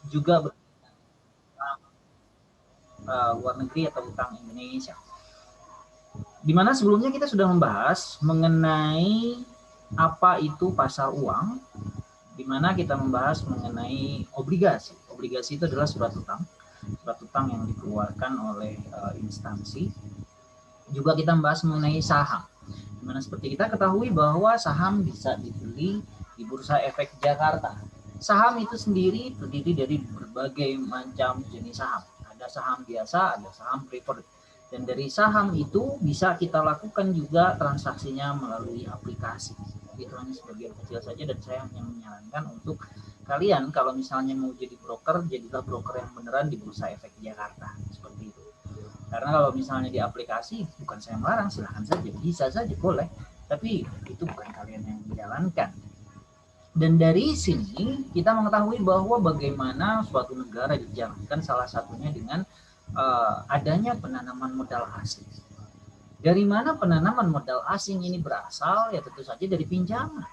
juga luar negeri atau utang Indonesia. Di mana sebelumnya kita sudah membahas mengenai apa itu pasar uang, di mana kita membahas mengenai obligasi. Obligasi itu adalah surat utang yang dikeluarkan oleh instansi. Juga kita membahas mengenai saham, di mana seperti kita ketahui bahwa saham bisa dibeli di Bursa Efek Jakarta. Saham itu sendiri terdiri dari berbagai macam jenis saham. Ada saham biasa, ada saham preferred. Dan dari saham itu bisa kita lakukan juga transaksinya melalui aplikasi. Itu hanya sebagian kecil saja dan saya hanya menyarankan untuk kalian kalau misalnya mau jadi broker, jadilah broker yang beneran di Bursa Efek Jakarta. Seperti itu. Karena kalau misalnya di aplikasi, bukan saya melarang, silahkan saja, bisa saja, boleh. Tapi itu bukan kalian yang menjalankan. Dan dari sini kita mengetahui bahwa bagaimana suatu negara dijalankan salah satunya dengan adanya penanaman modal asing. Dari mana penanaman modal asing ini berasal? Ya tentu saja dari pinjaman.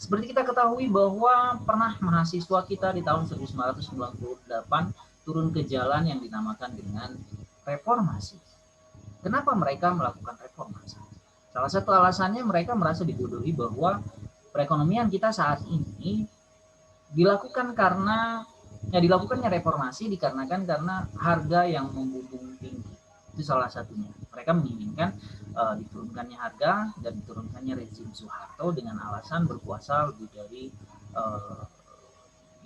Seperti kita ketahui bahwa pernah mahasiswa kita di tahun 1998 turun ke jalan yang dinamakan dengan reformasi. Kenapa mereka melakukan reformasi? Salah satu alasannya mereka merasa dibodohi bahwa perekonomian kita saat ini dilakukan dilakukannya reformasi dikarenakan karena harga yang membumbung tinggi. Itu salah satunya. Mereka menginginkan diturunkannya harga dan diturunkannya rezim Soeharto dengan alasan berkuasa lebih dari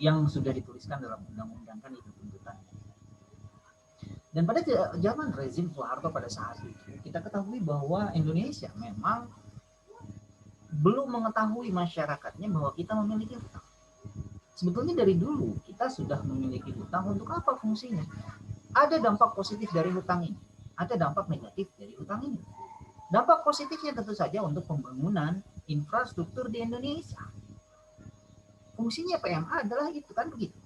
yang sudah dituliskan dalam undang-undang, kan itu tuntutannya. Dan pada zaman rezim Soeharto pada saat itu kita ketahui bahwa Indonesia memang belum mengetahui masyarakatnya bahwa kita memiliki hutang. Sebetulnya dari dulu kita sudah memiliki hutang. Untuk apa fungsinya? Ada dampak positif dari hutang ini, ada dampak negatif dari hutang ini. Dampak positifnya tentu saja untuk pembangunan infrastruktur di Indonesia. Fungsinya PMA adalah itu, kan begitu.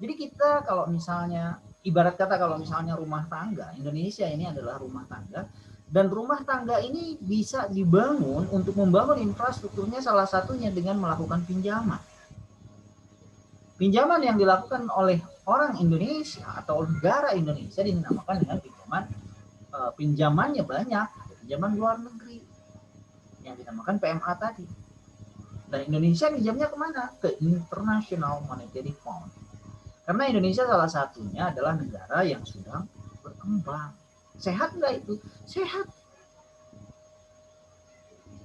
Jadi kita kalau misalnya ibarat kata kalau misalnya rumah tangga, Indonesia ini adalah rumah tangga, dan rumah tangga ini bisa dibangun untuk membangun infrastrukturnya salah satunya dengan melakukan pinjaman. Pinjaman yang dilakukan oleh orang Indonesia atau negara Indonesia dinamakan dengan pinjamannya banyak, pinjaman luar negeri yang dinamakan PMA tadi. Dan Indonesia pinjamnya kemana? Ke International Monetary Fund. Karena Indonesia salah satunya adalah negara yang sedang berkembang. Sehat nggak itu? Sehat.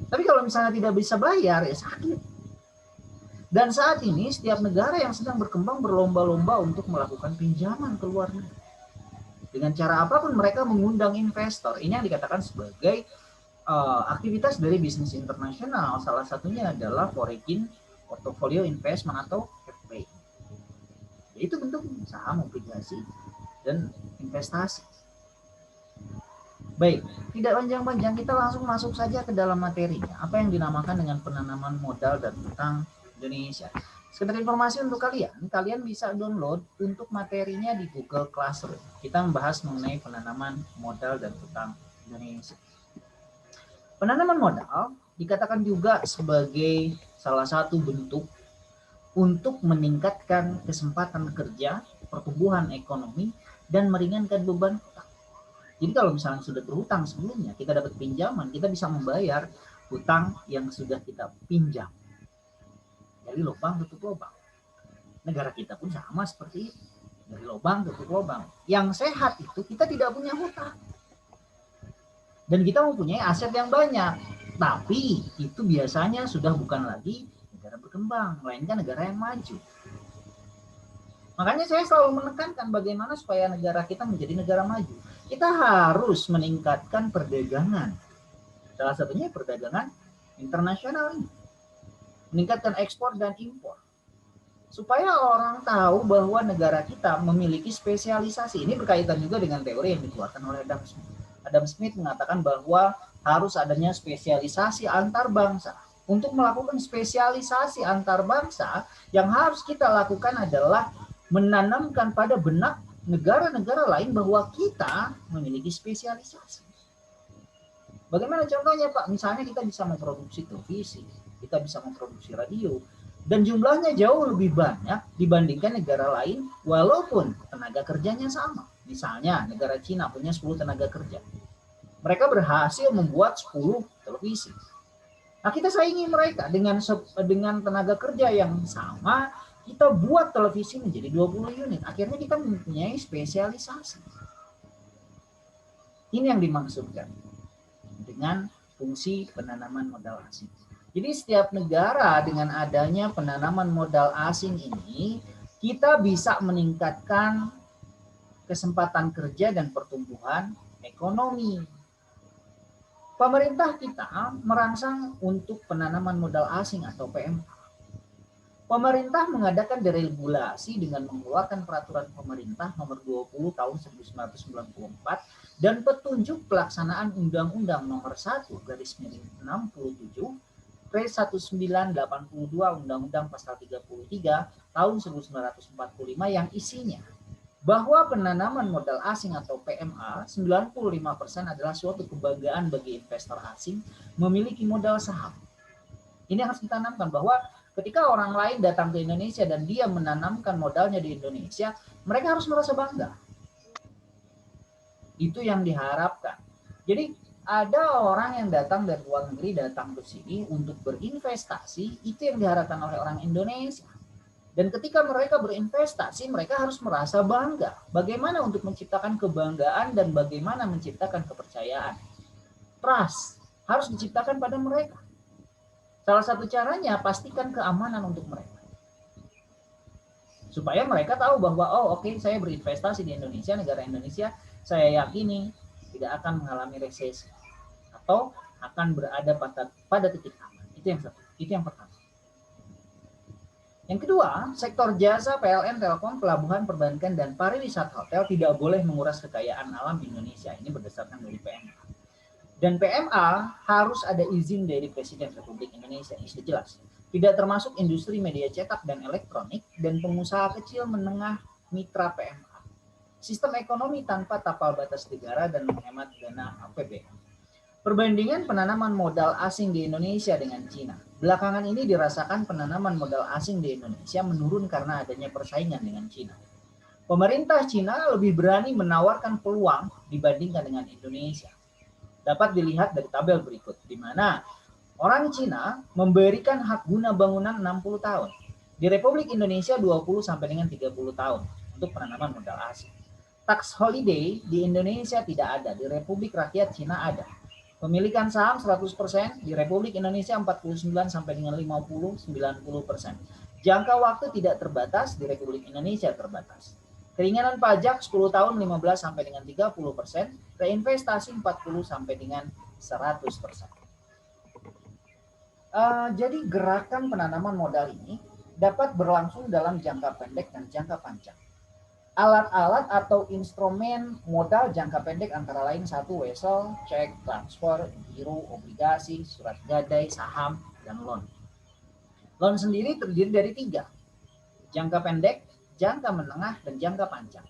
Tapi kalau misalnya tidak bisa bayar, ya sakit. Dan saat ini setiap negara yang sedang berkembang berlomba-lomba untuk melakukan pinjaman ke luar negeri. Dengan cara apapun mereka mengundang investor. Ini yang dikatakan sebagai aktivitas dari bisnis internasional. Salah satunya adalah Foreign Portfolio Investment atau FPI. Itu bentuk saham, obligasi, dan investasi. Baik, tidak panjang-panjang, kita langsung masuk saja ke dalam materinya. Apa yang dinamakan dengan penanaman modal dan utang Indonesia. Sekedar informasi untuk kalian, kalian bisa download untuk materinya di Google Classroom. Kita membahas mengenai penanaman modal dan utang Indonesia. Penanaman modal dikatakan juga sebagai salah satu bentuk untuk meningkatkan kesempatan kerja, pertumbuhan ekonomi, dan meringankan beban hutang. Jadi kalau misalnya sudah berhutang sebelumnya, kita dapat pinjaman, kita bisa membayar hutang yang sudah kita pinjam. Dari lubang tutup lubang. Negara kita pun sama seperti itu. Dari lubang tutup lubang. Yang sehat itu kita tidak punya hutang. Dan kita mempunyai aset yang banyak. Tapi itu biasanya sudah bukan lagi negara berkembang, melainkan negara yang maju. Makanya saya selalu menekankan bagaimana supaya negara kita menjadi negara maju. Kita harus meningkatkan perdagangan. Salah satunya perdagangan internasional ini. Meningkatkan ekspor dan impor. Supaya orang tahu bahwa negara kita memiliki spesialisasi. Ini berkaitan juga dengan teori yang dikeluarkan oleh Adam Smith. Adam Smith mengatakan bahwa harus adanya spesialisasi antar bangsa. Untuk melakukan spesialisasi antar bangsa, yang harus kita lakukan adalah menanamkan pada benak negara-negara lain bahwa kita memiliki spesialisasi. Bagaimana contohnya Pak? Misalnya kita bisa memproduksi televisi, kita bisa memproduksi radio, Dan jumlahnya jauh lebih banyak dibandingkan negara lain walaupun tenaga kerjanya sama. Misalnya negara Cina punya 10 tenaga kerja. Mereka berhasil membuat 10 televisi. Nah, kita saingi mereka dengan tenaga kerja yang sama, kita buat televisi menjadi 20 unit. Akhirnya kita mempunyai spesialisasi. Ini yang dimaksudkan dengan fungsi penanaman modal asing. Jadi setiap negara dengan adanya penanaman modal asing ini, kita bisa meningkatkan kesempatan kerja dan pertumbuhan ekonomi. Pemerintah kita merangsang untuk penanaman modal asing atau PMA. Pemerintah mengadakan deregulasi dengan mengeluarkan peraturan pemerintah nomor 20 tahun 1994 dan petunjuk pelaksanaan Undang-Undang nomor 1/67 1982 Undang-Undang pasal 33 tahun 1945 yang isinya bahwa penanaman modal asing atau PMA 95% adalah suatu kebanggaan bagi investor asing memiliki modal saham. Ini harus ditanamkan bahwa ketika orang lain datang ke Indonesia dan dia menanamkan modalnya di Indonesia, mereka harus merasa bangga. Itu yang diharapkan. Jadi ada orang yang datang dari luar negeri datang ke sini untuk berinvestasi, itu yang diharapkan oleh orang Indonesia. Dan ketika mereka berinvestasi, mereka harus merasa bangga. Bagaimana untuk menciptakan kebanggaan dan bagaimana menciptakan kepercayaan. Trust harus diciptakan pada mereka. Salah satu caranya pastikan keamanan untuk mereka. Supaya mereka tahu bahwa oke, saya berinvestasi di Indonesia, negara Indonesia, saya yakini tidak akan mengalami resesi atau akan berada pada titik aman. Itu yang pertama. Yang kedua, sektor jasa, PLN, Telkom, pelabuhan, perbankan, dan pariwisata hotel tidak boleh menguras kekayaan alam Indonesia. Ini berdasarkan dari PMA. Dan PMA harus ada izin dari Presiden Republik Indonesia. Ini sudah jelas. Tidak termasuk industri media cetak dan elektronik dan pengusaha kecil menengah mitra PMA. Sistem ekonomi tanpa tapal batas negara dan menghemat dana APBN. Perbandingan penanaman modal asing di Indonesia dengan Cina. Belakangan ini dirasakan penanaman modal asing di Indonesia menurun karena adanya persaingan dengan Cina. Pemerintah Cina lebih berani menawarkan peluang dibandingkan dengan Indonesia. Dapat dilihat dari tabel berikut, di mana orang Cina memberikan hak guna bangunan 60 tahun. Di Republik Indonesia 20 sampai dengan 30 tahun untuk penanaman modal asing. Tax holiday di Indonesia tidak ada, di Republik Rakyat Cina ada. Pemilikan saham 100%, di Republik Indonesia 49 sampai dengan 50, 90%. Jangka waktu tidak terbatas, di Republik Indonesia terbatas. Keringanan pajak 10 tahun 15 sampai dengan 30%, reinvestasi 40 sampai dengan 100%. Jadi gerakan penanaman modal ini dapat berlangsung dalam jangka pendek dan jangka panjang. Alat-alat atau instrumen modal jangka pendek antara lain 1 wesel, cek, transfer, giro, obligasi, surat gadai, saham, dan loan. Loan sendiri terdiri dari 3. Jangka pendek, jangka menengah, dan jangka panjang.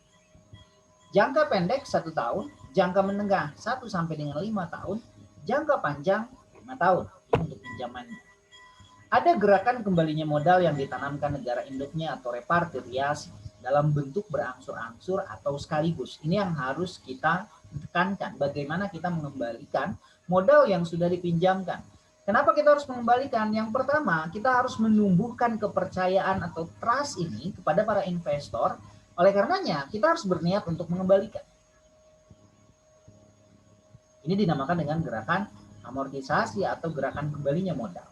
Jangka pendek 1 tahun, jangka menengah 1 sampai dengan 5 tahun, jangka panjang 5 tahun. Ini untuk pinjamannya. Ada gerakan kembalinya modal yang ditanamkan negara induknya atau repatriasi dalam bentuk berangsur-angsur atau sekaligus. Ini yang harus kita tekankan, bagaimana kita mengembalikan modal yang sudah dipinjamkan. Kenapa kita harus mengembalikan? Yang pertama, kita harus menumbuhkan kepercayaan atau trust ini kepada para investor. Oleh karenanya, kita harus berniat untuk mengembalikan. Ini dinamakan dengan gerakan amortisasi atau gerakan kembalinya modal.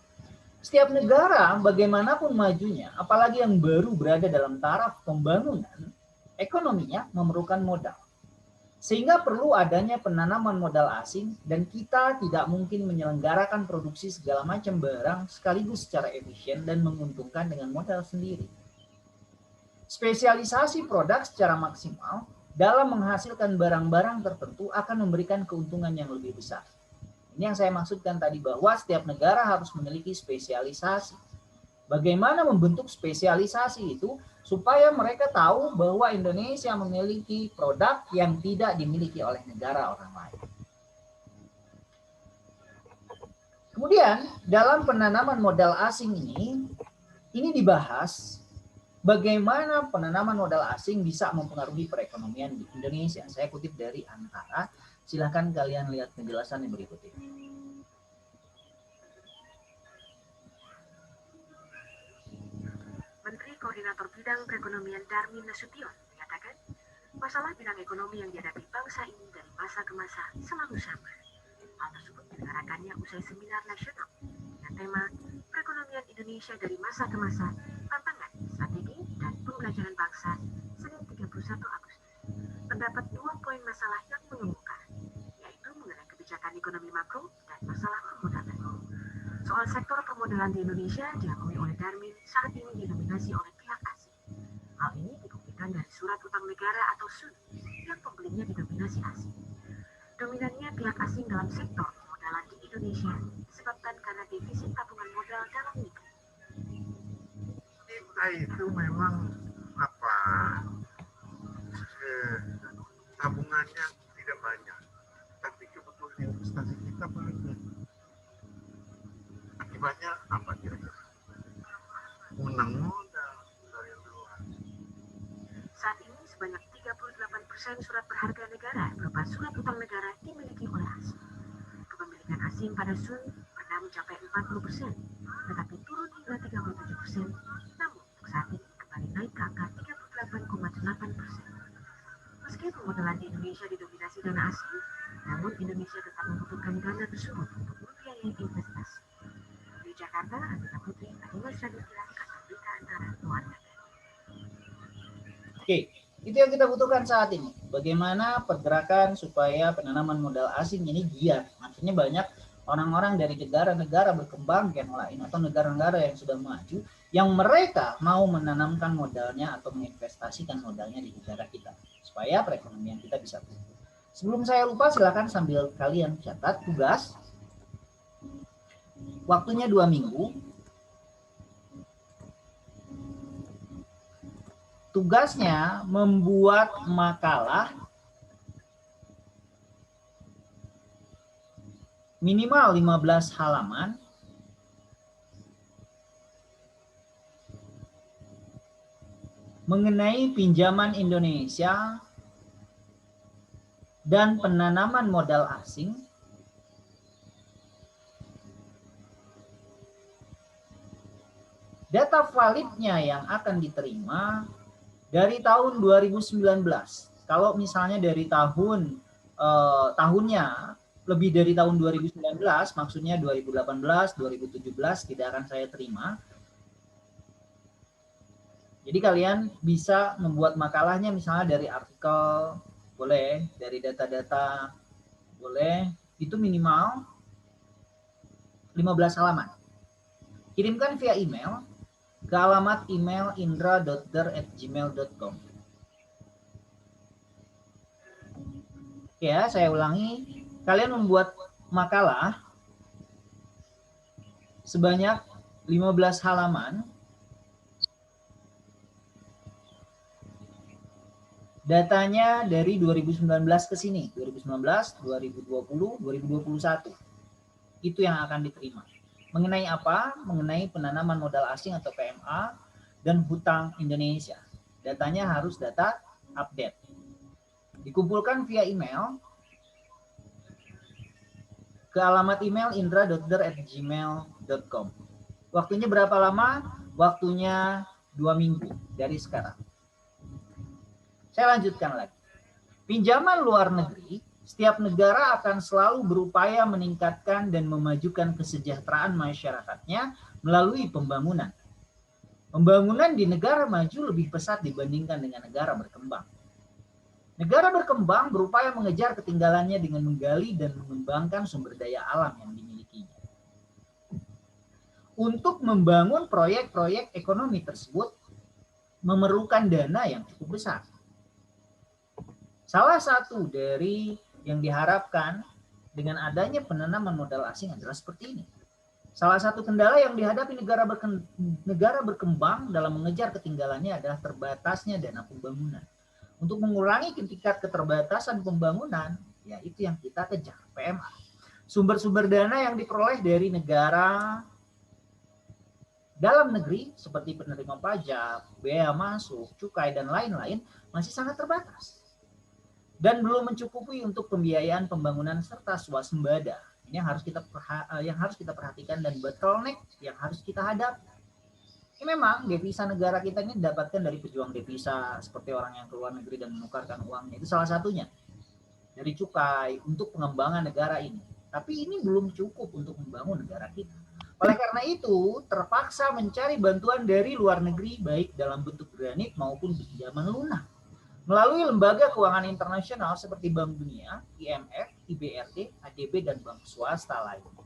Setiap negara, bagaimanapun majunya, apalagi yang baru berada dalam taraf pembangunan, ekonominya memerlukan modal. Sehingga perlu adanya penanaman modal asing dan kita tidak mungkin menyelenggarakan produksi segala macam barang sekaligus secara efisien dan menguntungkan dengan modal sendiri. Spesialisasi produk secara maksimal dalam menghasilkan barang-barang tertentu akan memberikan keuntungan yang lebih besar. Ini yang saya maksudkan tadi bahwa setiap negara harus memiliki spesialisasi. Bagaimana membentuk spesialisasi itu supaya mereka tahu bahwa Indonesia memiliki produk yang tidak dimiliki oleh negara orang lain. Kemudian dalam penanaman modal asing ini ini dibahas bagaimana penanaman modal asing bisa mempengaruhi perekonomian di Indonesia. Saya kutip dari Antara. Silahkan kalian lihat penjelasan yang berikut ini. Menteri Koordinator Bidang Perekonomian Darmin Nasution menyatakan, masalah bidang ekonomi yang dihadapi bangsa ini dari masa ke masa selalu sama. Hal tersebut diutarakannya usai seminar nasional dengan tema Perekonomian Indonesia dari masa ke masa, tantangan, strategi, dan pembelajaran bangsa, Senin 31 Agustus. Terdapat 2 poin masalah yang mengemuka, yaitu mengenai kebijakan ekonomi makro dan masalah permodalan. Soal sektor permodalan di Indonesia diakui oleh Darmin saat ini didominasi oleh pihak asing. Hal ini dibuktikan dari surat utang negara atau SUN yang pembelinya didominasi asing. Dominannya pihak asing dalam sektor permodalan di Indonesia disebabkan karena defisit tabungan modal dalam negeri. Kita itu memang tabungannya tidak banyak, tapi kebutuhan investasi kita banyak. Akibatnya apa kira-kira? Menang modal dari luar. Saat ini sebanyak 38% surat berharga negara berupa surat utang negara dimiliki oleh asing. Kepemilikan asing pada SUN pernah mencapai 40%, tetapi turun hingga 37%. Namun untuk saat ini kembali naik ke angka 38,8%. Meski permodalan di Indonesia didominasi dana asing, namun Indonesia tetap membutuhkan dana tersebut untuk membiayai investasi. Di Jakarta, Anita Putri, Adimas Raditya, Kantor Berita Antara, luar negeri. Oke, itu yang kita butuhkan saat ini. Bagaimana pergerakan supaya penanaman modal asing ini giat. Artinya banyak orang-orang dari negara-negara berkembang yang lain atau negara-negara yang sudah maju yang mereka mau menanamkan modalnya atau menginvestasikan modalnya di negara kita supaya perekonomian kita bisa tumbuh. Sebelum saya lupa, silakan sambil kalian catat tugas. Waktunya 2 minggu. Tugasnya membuat makalah minimal 15 halaman mengenai pinjaman Indonesia dan penanaman modal asing data validnya yang akan diterima dari tahun 2019. Kalau misalnya dari tahunnya lebih dari tahun 2019, maksudnya 2018, 2017 tidak akan saya terima. Jadi kalian bisa membuat makalahnya misalnya dari artikel, boleh, dari data-data, boleh, itu minimal 15 halaman. Kirimkan via email ke alamat email indra.der@gmail.com. Ya, saya ulangi, kalian membuat makalah sebanyak 15 halaman. Datanya dari 2019 ke sini, 2019, 2020, 2021. Itu yang akan diterima. Mengenai apa? Mengenai penanaman modal asing atau PMA dan hutang Indonesia. Datanya harus data update. Dikumpulkan via email ke alamat email indra.der@gmail.com. Waktunya berapa lama? Waktunya 2 minggu dari sekarang. Saya lanjutkan lagi. Pinjaman luar negeri, setiap negara akan selalu berupaya meningkatkan dan memajukan kesejahteraan masyarakatnya melalui pembangunan. Pembangunan di negara maju lebih pesat dibandingkan dengan negara berkembang. Negara berkembang berupaya mengejar ketinggalannya dengan menggali dan mengembangkan sumber daya alam yang dimilikinya. Untuk membangun proyek-proyek ekonomi tersebut memerlukan dana yang cukup besar. Salah satu dari yang diharapkan dengan adanya penanaman modal asing adalah seperti ini. Salah satu kendala yang dihadapi negara berkembang dalam mengejar ketinggalannya adalah terbatasnya dana pembangunan. Untuk mengurangi tingkat keterbatasan pembangunan, ya itu yang kita kejar, PMA. Sumber-sumber dana yang diperoleh dari negara Dalam negeri seperti penerima pajak, bea masuk, cukai, dan lain-lain masih sangat terbatas. Dan belum mencukupi untuk pembiayaan pembangunan serta swasembada. Ini yang harus kita perhatikan dan bottleneck yang harus kita hadapi. Ini memang devisa negara kita ini didapatkan dari pejuang devisa seperti orang yang keluar negeri dan menukarkan uangnya. Itu salah satunya. Dari cukai untuk pengembangan negara ini. Tapi ini belum cukup untuk membangun negara kita. Oleh karena itu, terpaksa mencari bantuan dari luar negeri baik dalam bentuk granit maupun pinjaman lunak. Melalui lembaga keuangan internasional seperti Bank Dunia, IMF, IBRD, ADB, dan bank swasta lainnya.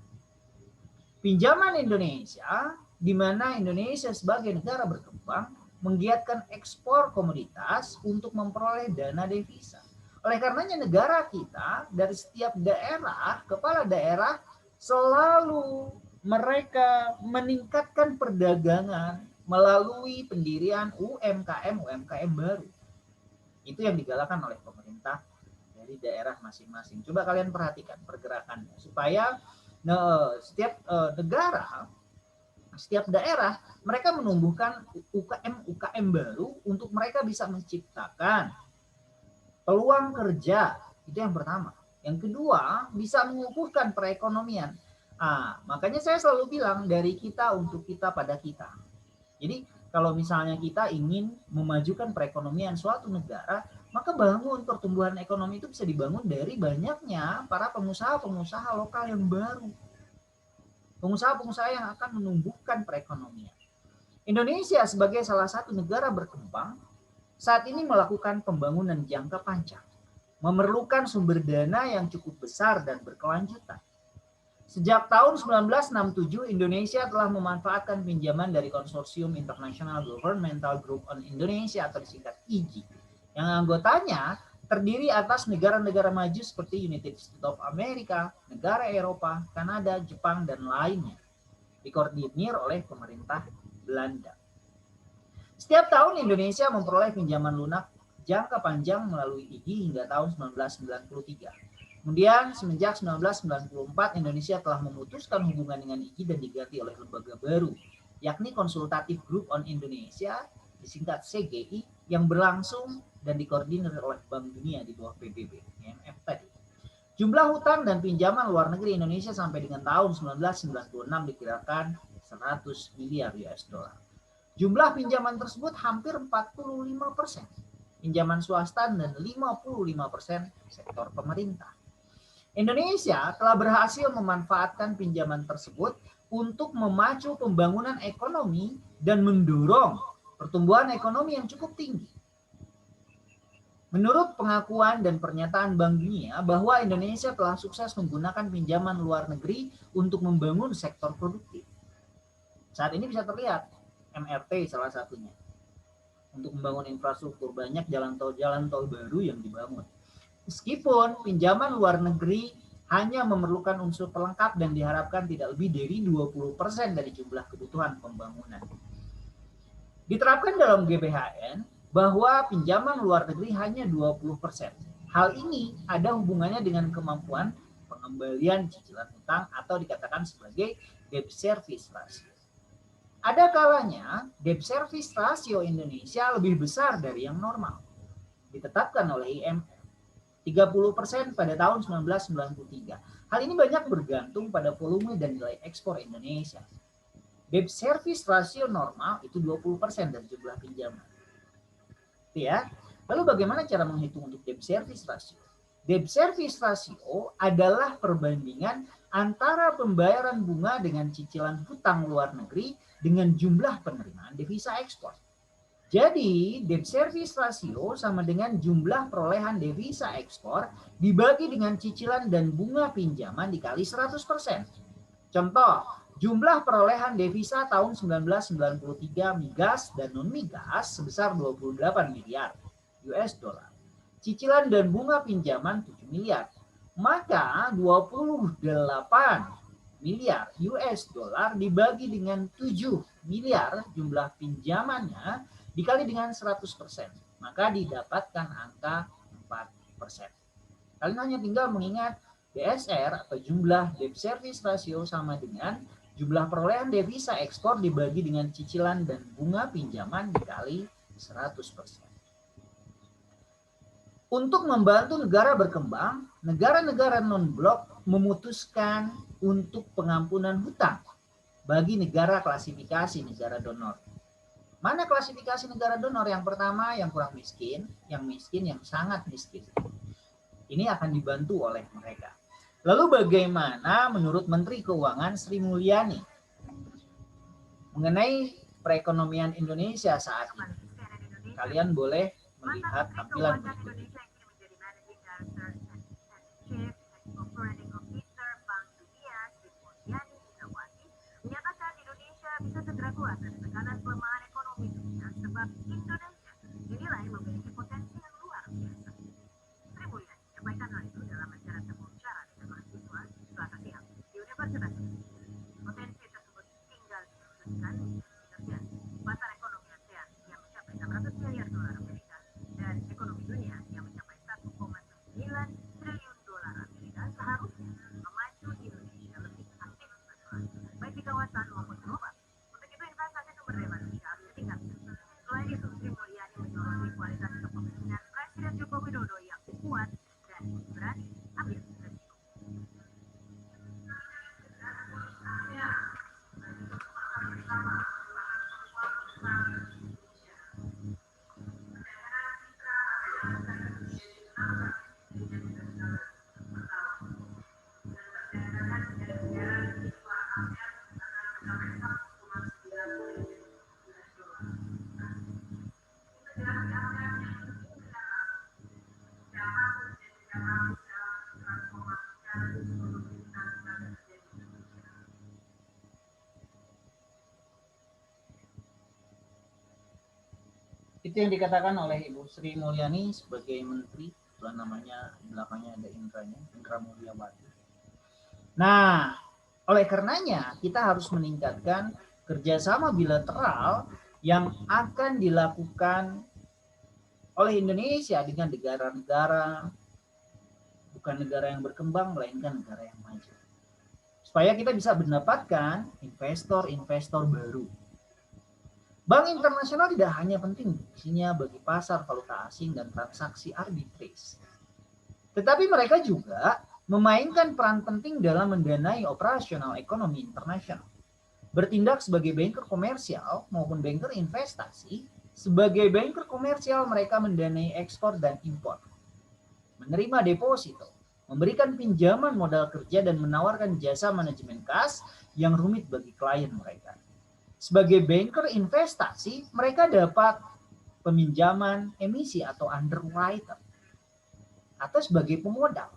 Pinjaman Indonesia, di mana Indonesia sebagai negara berkembang, menggiatkan ekspor komoditas untuk memperoleh dana devisa. Oleh karenanya negara kita dari setiap daerah, kepala daerah selalu mereka meningkatkan perdagangan melalui pendirian UMKM baru. Itu yang digalakan oleh pemerintah dari daerah masing-masing. Coba kalian perhatikan pergerakannya supaya setiap daerah mereka menumbuhkan UKM baru untuk mereka bisa menciptakan peluang kerja. Itu yang pertama. Yang kedua, bisa mengukuhkan perekonomian. Makanya saya selalu bilang dari kita untuk kita pada kita. Jadi kalau misalnya kita ingin memajukan perekonomian suatu negara, maka bangun pertumbuhan ekonomi itu bisa dibangun dari banyaknya para pengusaha-pengusaha lokal yang baru. Pengusaha-pengusaha yang akan menumbuhkan perekonomian. Indonesia sebagai salah satu negara berkembang saat ini melakukan pembangunan jangka panjang, memerlukan sumber dana yang cukup besar dan berkelanjutan. Sejak tahun 1967, Indonesia telah memanfaatkan pinjaman dari Konsorsium International Governmental Group on Indonesia atau disingkat IGI, yang anggotanya terdiri atas negara-negara maju seperti United States of America, negara Eropa, Kanada, Jepang, dan lainnya, dikoordinir oleh pemerintah Belanda. Setiap tahun Indonesia memperoleh pinjaman lunak jangka panjang melalui IGI hingga tahun 1993. Kemudian semenjak 1994 Indonesia telah memutuskan hubungan dengan IGI dan diganti oleh lembaga baru, yakni Consultative Group on Indonesia, disingkat CGI, yang berlangsung dan dikoordinir oleh Bank Dunia di bawah PBB, IMF tadi. Jumlah hutang dan pinjaman luar negeri Indonesia sampai dengan tahun 1996 dikirakan 100 miliar US dollar. Jumlah pinjaman tersebut hampir 45% pinjaman swasta dan 55% sektor pemerintah. Indonesia telah berhasil memanfaatkan pinjaman tersebut untuk memacu pembangunan ekonomi dan mendorong pertumbuhan ekonomi yang cukup tinggi. Menurut pengakuan dan pernyataan Bank Dunia bahwa Indonesia telah sukses menggunakan pinjaman luar negeri untuk membangun sektor produktif. Saat ini bisa terlihat MRT salah satunya. Untuk membangun infrastruktur, banyak jalan tol baru yang dibangun. Meskipun pinjaman luar negeri hanya memerlukan unsur pelengkap dan diharapkan tidak lebih dari 20% dari jumlah kebutuhan pembangunan. Diterapkan dalam GBHN bahwa pinjaman luar negeri hanya 20%. Hal ini ada hubungannya dengan kemampuan pengembalian cicilan hutang atau dikatakan sebagai debt service ratio. Ada kalanya debt service ratio Indonesia lebih besar dari yang normal. Ditetapkan oleh IMF 30% pada tahun 1993. Hal ini banyak bergantung pada volume dan nilai ekspor Indonesia. Debt service ratio normal itu 20% dari jumlah pinjaman. Ya. Lalu bagaimana cara menghitung untuk debt service ratio? Debt service ratio adalah perbandingan antara pembayaran bunga dengan cicilan hutang luar negeri dengan jumlah penerimaan devisa ekspor. Jadi, debt service ratio sama dengan jumlah perolehan devisa ekspor dibagi dengan cicilan dan bunga pinjaman dikali 100%. Contoh, jumlah perolehan devisa tahun 1993 migas dan non-migas sebesar 28 miliar US dollar. Cicilan dan bunga pinjaman 7 miliar. Maka 28 miliar US dollar dibagi dengan 7 miliar jumlah pinjamannya dikali dengan 100%. Maka didapatkan angka 4%. Kalian hanya tinggal mengingat DSR atau jumlah debt service ratio sama dengan Jumlah perolehan devisa ekspor dibagi dengan cicilan dan bunga pinjaman dikali 100%. Untuk membantu negara berkembang, negara-negara non-blok memutuskan untuk pengampunan hutang bagi negara klasifikasi negara donor. Mana klasifikasi negara donor? Yang pertama, yang kurang miskin, yang sangat miskin. Ini akan dibantu oleh mereka. Lalu bagaimana menurut Menteri Keuangan Sri Mulyani mengenai perekonomian Indonesia saat ini? Kalian boleh melihat tampilan berikut ini. Menyatakan Indonesia bisa segera keluar dari tekanan pelemahan ekonomi dunia sebab Indonesia dinilai memiliki potensi yang luar biasa. Sri Mulyani menyampaikan hal itu dalam acara temu bicara dengan mahasiswa Selasa siang di Universitas. Potensi tersebut tinggal diwujudkan kerja pasar ekonomi ASEAN yang mencapai 600 miliar dolar Amerika dan ekonomi dunia yang mencapai 1,9 triliun dolar Amerika seharusnya memacu Indonesia lebih aktif berperan baik di kawasan maupun global. Untuk itu investasi sumber daya manusia harus ditingkatkan. Selain itu, Sri Mulyani menyoroti kualitas kepemimpinan Presiden Joko Widodo yang kuat dan berani ambil resiko. Itu yang dikatakan oleh Ibu Sri Mulyani sebagai menteri, namanya belakangnya ada Indranya, Indra Mulyawati. Nah, oleh karenanya kita harus meningkatkan kerjasama bilateral yang akan dilakukan oleh Indonesia dengan negara-negara, bukan negara yang berkembang, melainkan negara yang maju. Supaya kita bisa mendapatkan investor-investor baru. Bank internasional tidak hanya penting fungsinya bagi pasar valuta asing dan transaksi arbitrase, tetapi mereka juga memainkan peran penting dalam mendanai operasional ekonomi internasional. Bertindak sebagai banker komersial maupun banker investasi, sebagai banker komersial mereka mendanai ekspor dan impor, menerima deposito, memberikan pinjaman modal kerja dan menawarkan jasa manajemen kas yang rumit bagi klien mereka. Sebagai banker investasi, mereka dapat peminjaman emisi atau underwriter, atau sebagai pemodal,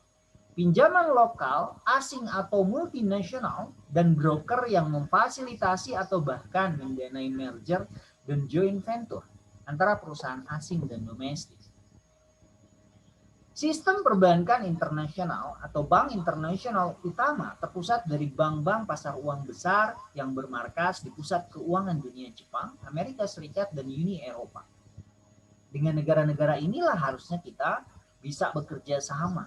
pinjaman lokal, asing atau multinasional, dan broker yang memfasilitasi atau bahkan mendanai merger dan joint venture antara perusahaan asing dan domestik. Sistem perbankan internasional atau bank internasional utama terpusat dari bank-bank pasar uang besar yang bermarkas di pusat keuangan dunia Jepang, Amerika Serikat, dan Uni Eropa. Dengan negara-negara inilah harusnya kita bisa bekerja sama.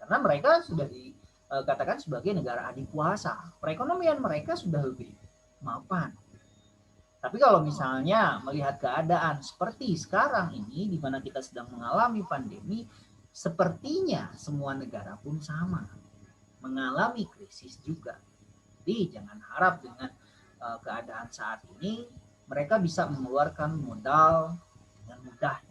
Karena mereka sudah dikatakan sebagai negara adikuasa. Perekonomian mereka sudah lebih mapan. Tapi kalau misalnya melihat keadaan seperti sekarang ini, di mana kita sedang mengalami pandemi, sepertinya semua negara pun sama, mengalami krisis juga. Jadi jangan harap dengan keadaan saat ini, mereka bisa mengeluarkan modal dengan mudah.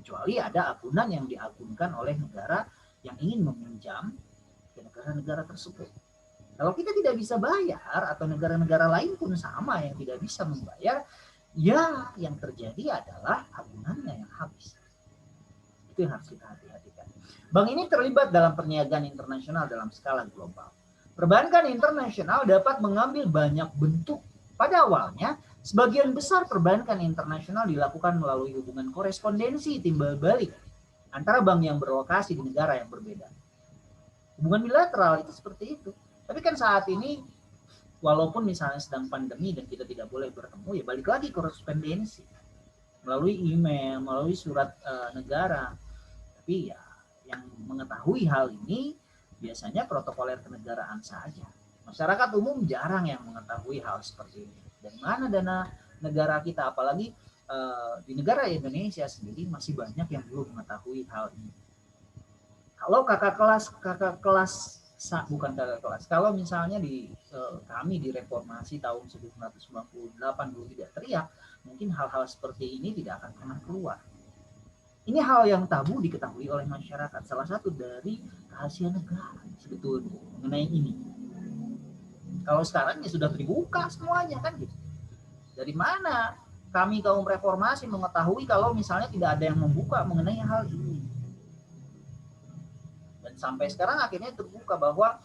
Kecuali ada agunan yang diagunkan oleh negara yang ingin meminjam ke negara-negara tersebut. Kalau kita tidak bisa bayar atau negara-negara lain pun sama yang tidak bisa membayar, ya yang terjadi adalah agunannya yang habis. Itu yang harus kita hati-hatikan. Bank ini terlibat dalam perniagaan internasional dalam skala global. Perbankan internasional dapat mengambil banyak bentuk. Pada awalnya, sebagian besar perbankan internasional dilakukan melalui hubungan korespondensi timbal balik antara bank yang berlokasi di negara yang berbeda. Hubungan bilateral itu seperti itu. Tapi kan saat ini, walaupun misalnya sedang pandemi dan kita tidak boleh bertemu, ya balik lagi korespondensi. Melalui email, melalui surat negara. Tapi ya yang mengetahui hal ini biasanya protokoler kenegaraan saja. Masyarakat umum jarang yang mengetahui hal seperti ini. Dari mana dana negara kita, apalagi di negara Indonesia sendiri masih banyak yang belum mengetahui hal ini. Kalau kakak kelas bukan kakak kelas, kalau misalnya di kami di reformasi tahun 1998 dulu tidak teriak, mungkin hal-hal seperti ini tidak akan pernah keluar. Ini hal yang tabu diketahui oleh masyarakat. Salah satu dari rahasia negara sebetulnya mengenai ini. Kalau sekarang ya sudah terbuka semuanya kan gitu. Dari mana kami kaum reformasi mengetahui kalau misalnya tidak ada yang membuka mengenai hal ini? Dan sampai sekarang akhirnya terbuka bahwa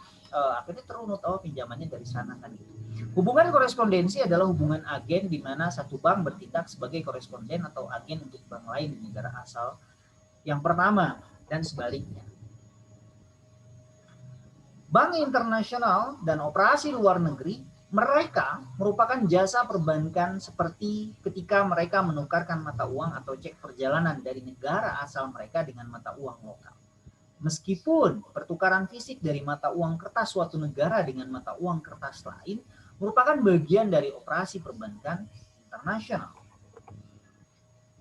akhirnya terunut pinjamannya dari sana kan gitu. Hubungan korespondensi adalah hubungan agen di mana satu bank bertindak sebagai koresponden atau agen untuk bank lain di negara asal yang pertama dan sebaliknya. Bank internasional dan operasi luar negeri, mereka merupakan jasa perbankan seperti ketika mereka menukarkan mata uang atau cek perjalanan dari negara asal mereka dengan mata uang lokal. Meskipun pertukaran fisik dari mata uang kertas suatu negara dengan mata uang kertas lain merupakan bagian dari operasi perbankan internasional.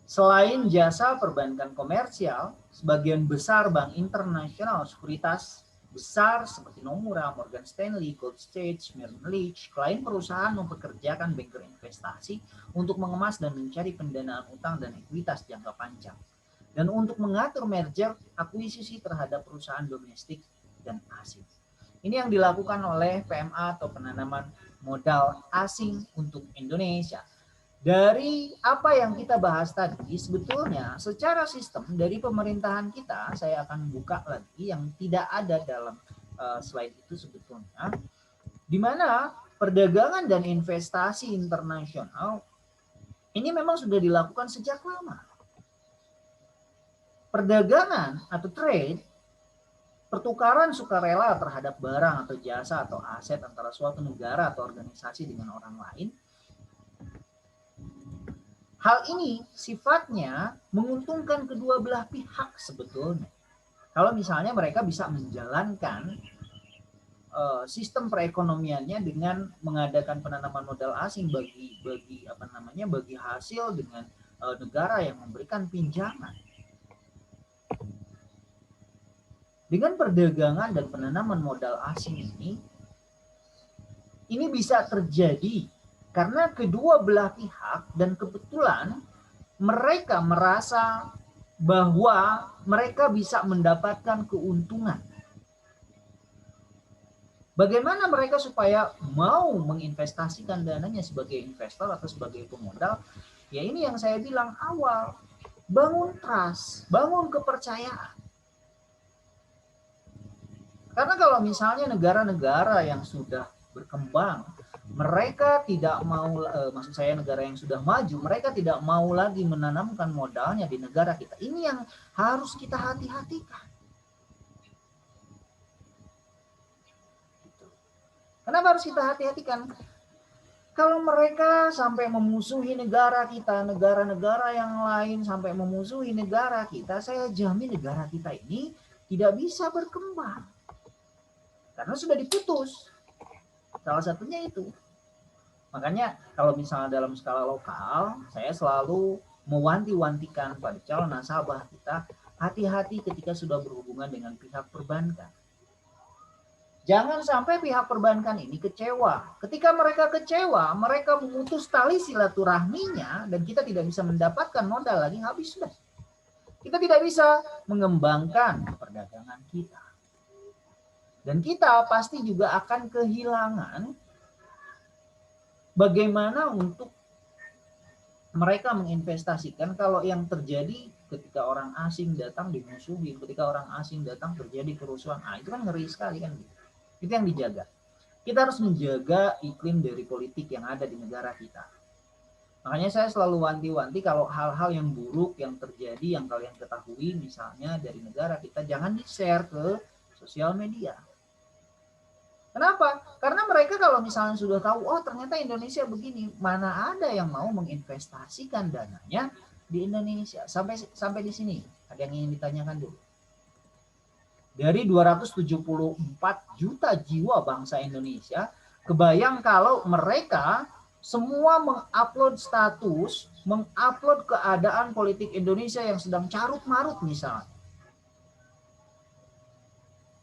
Selain jasa perbankan komersial, sebagian besar bank internasional sekuritas besar seperti Nomura, Morgan Stanley, Gold State, Merrill Lynch, klien perusahaan mempekerjakan banker investasi untuk mengemas dan mencari pendanaan utang dan ekuitas jangka panjang, dan untuk mengatur merger akuisisi terhadap perusahaan domestik dan asing. Ini yang dilakukan oleh PMA atau penanaman modal asing untuk Indonesia. Dari apa yang kita bahas tadi, sebetulnya secara sistem dari pemerintahan kita, saya akan buka lagi yang tidak ada dalam slide itu sebetulnya, di mana perdagangan dan investasi internasional ini memang sudah dilakukan sejak lama. Perdagangan atau trade, pertukaran sukarela terhadap barang atau jasa atau aset antara suatu negara atau organisasi dengan orang lain. Hal ini sifatnya menguntungkan kedua belah pihak sebetulnya. Kalau misalnya mereka bisa menjalankan sistem perekonomiannya dengan mengadakan penanaman modal asing bagi hasil dengan negara yang memberikan pinjaman. Dengan perdagangan dan penanaman modal asing ini bisa terjadi karena kedua belah pihak dan kebetulan mereka merasa bahwa mereka bisa mendapatkan keuntungan. Bagaimana mereka supaya mau menginvestasikan dananya sebagai investor atau sebagai pemodal? Ya ini yang saya bilang awal, bangun trust, bangun kepercayaan. Karena kalau misalnya negara-negara yang sudah berkembang, mereka tidak mau, maksud saya negara yang sudah maju, mereka tidak mau lagi menanamkan modalnya di negara kita. Ini yang harus kita hati-hatikan. Kenapa harus kita hati-hatikan? Kalau mereka sampai memusuhi negara kita, negara-negara yang lain sampai memusuhi negara kita, saya jamin negara kita ini tidak bisa berkembang. Karena sudah diputus. Salah satunya itu. Makanya kalau misalnya dalam skala lokal, saya selalu mewanti-wantikan pada calon nasabah kita, hati-hati ketika sudah berhubungan dengan pihak perbankan. Jangan sampai pihak perbankan ini kecewa. Ketika mereka kecewa, mereka memutus tali silaturahminya dan kita tidak bisa mendapatkan modal lagi, habis sudah. Kita tidak bisa mengembangkan perdagangan kita. Dan kita pasti juga akan kehilangan bagaimana untuk mereka menginvestasikan kalau yang terjadi ketika orang asing datang dimusuhi, ketika orang asing datang terjadi kerusuhan. Itu kan ngeri sekali kan. Itu yang dijaga. Kita harus menjaga iklim dari politik yang ada di negara kita. Makanya saya selalu wanti-wanti kalau hal-hal yang buruk yang terjadi, yang kalian ketahui misalnya dari negara kita, jangan di-share ke sosial media. Kenapa? Karena mereka kalau misalnya sudah tahu, oh ternyata Indonesia begini, mana ada yang mau menginvestasikan dananya di Indonesia. Sampai di sini, ada yang ingin ditanyakan dulu? Dari 274 juta jiwa bangsa Indonesia, kebayang kalau mereka semua mengupload status, mengupload keadaan politik Indonesia yang sedang carut marut misalnya.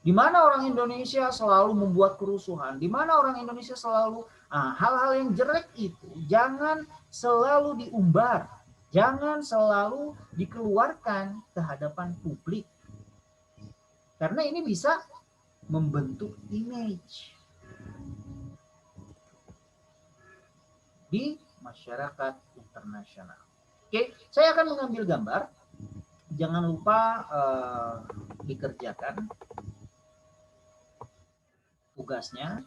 Di mana orang Indonesia selalu membuat kerusuhan, di mana orang Indonesia selalu hal-hal yang jelek itu jangan selalu diumbar, jangan selalu dikeluarkan ke hadapan publik. Karena ini bisa membentuk image di masyarakat internasional. Oke, saya akan mengambil gambar. Jangan lupa dikerjakan tugasnya.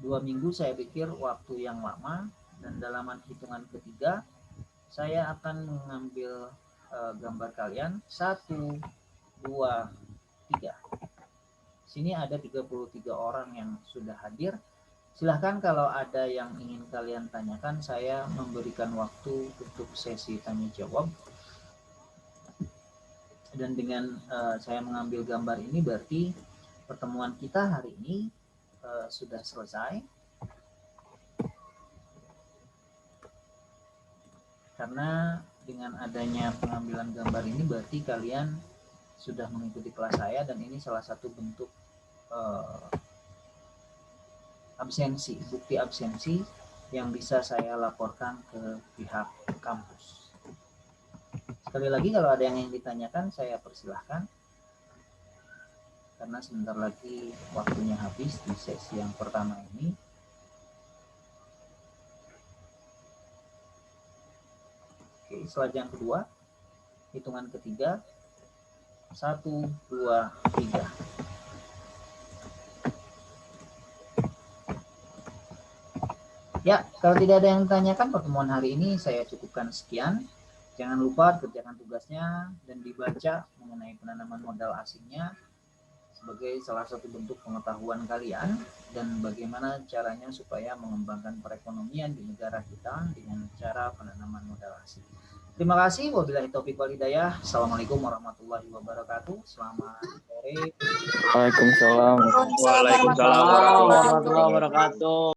2 minggu saya pikir waktu yang lama, dan dalam hitungan ketiga saya akan mengambil gambar kalian. 1, 2, 3. Sini ada 33 orang yang sudah hadir. Silahkan kalau ada yang ingin kalian tanyakan, saya memberikan waktu untuk sesi tanya jawab. Dan dengan saya mengambil gambar ini berarti pertemuan kita hari ini sudah selesai. Karena dengan adanya pengambilan gambar ini berarti kalian sudah mengikuti kelas saya, dan ini salah satu bentuk absensi, bukti absensi yang bisa saya laporkan ke pihak kampus. Sekali lagi kalau ada yang ingin ditanyakan, saya persilahkan. Karena sebentar lagi waktunya habis di sesi yang pertama ini. Oke, slide yang kedua, hitungan ketiga. 1, 2, 3. Ya, kalau tidak ada yang ditanyakan, pertemuan hari ini saya cukupkan sekian. Jangan lupa kerjakan tugasnya dan dibaca mengenai penanaman modal asingnya sebagai salah satu bentuk pengetahuan kalian dan bagaimana caranya supaya mengembangkan perekonomian di negara kita dengan cara penanaman modal asing. Terima kasih. Wabillahi taufiq wal hidayah. Assalamualaikum warahmatullahi wabarakatuh. Selamat sore. Waalaikumsalam. Waalaikumsalam warahmatullahi wabarakatuh.